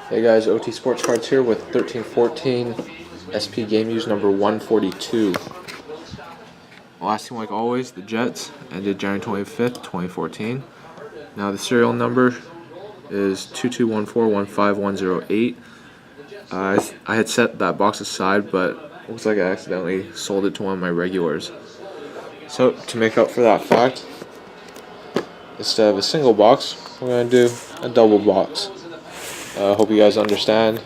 Hey guys, OT Sports Cards here with 1314 SP Game Use number 142. Last team, like always, the Jets, ended January 25th, 2014. Now the serial number is 221415108. I had set that box aside, but looks like I accidentally sold it to one of my regulars. So to make up for that fact, instead of a single box, we're going to do a double box. Hope you guys understand,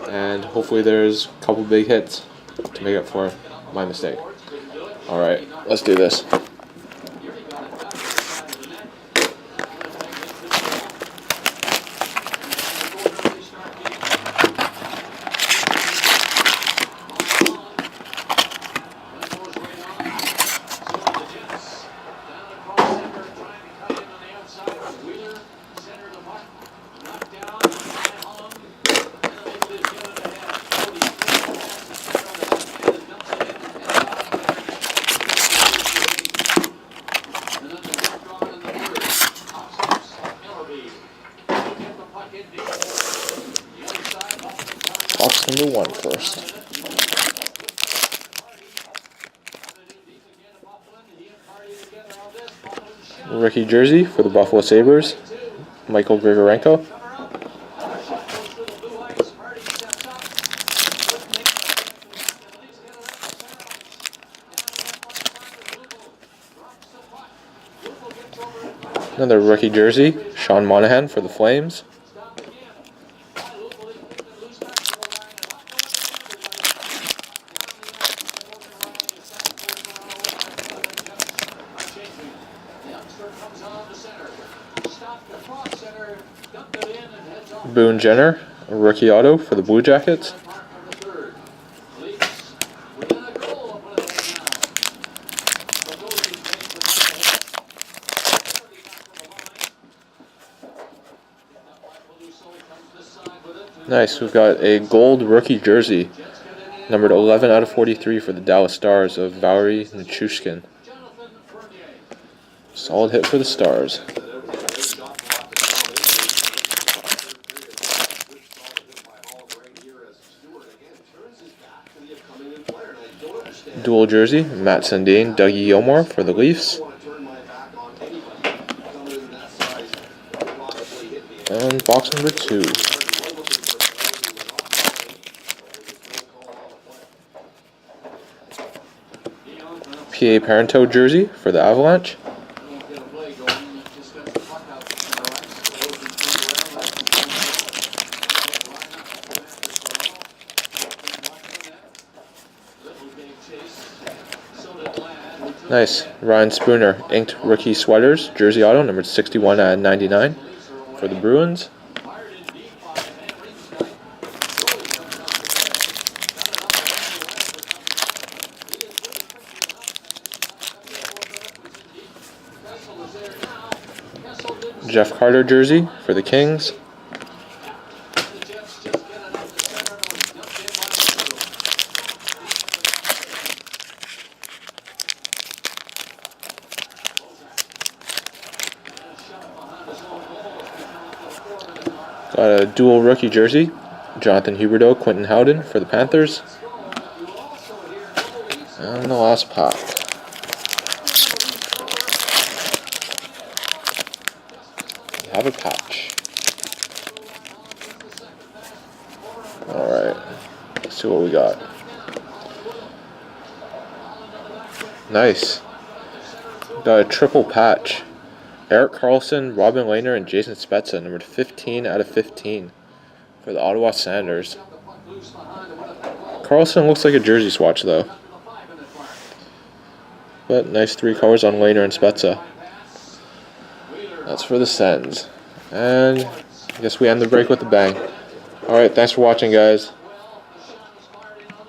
and hopefully there's a couple big hits to make up for my mistake. Alright, let's do this. Box number 1 first. Rookie jersey for the Buffalo Sabres, Michael Grigorenko. Another rookie jersey, Sean Monahan for the Flames. Boone Jenner, a rookie auto for the Blue Jackets. Nice, we've got a gold rookie jersey, numbered 11 out of 43 for the Dallas Stars of Valeri Nichushkin. Solid hit for the Stars. Dual jersey, Matt Sundin, Dougie Gilmour for the Leafs. And box number 2. PA Parento jersey for the Avalanche. Nice. Ryan Spooner, inked rookie sweaters, jersey auto, numbered 61 out of 99 for the Bruins. Jeff Carter jersey for the Kings. Got a dual rookie jersey, Jonathan Huberdeau, Quentin Howden for the Panthers. And the last pack. We have a patch. Alright, let's see what we got. Nice. Got a triple patch. Erik Karlsson, Robin Lehner, and Jason Spezza, numbered 15 out of 15 for the Ottawa Senators. Karlsson looks like a jersey swatch, though. But nice 3 colors on Lehner and Spezza. That's for the Sens. And I guess we end the break with a bang. Alright, thanks for watching, guys.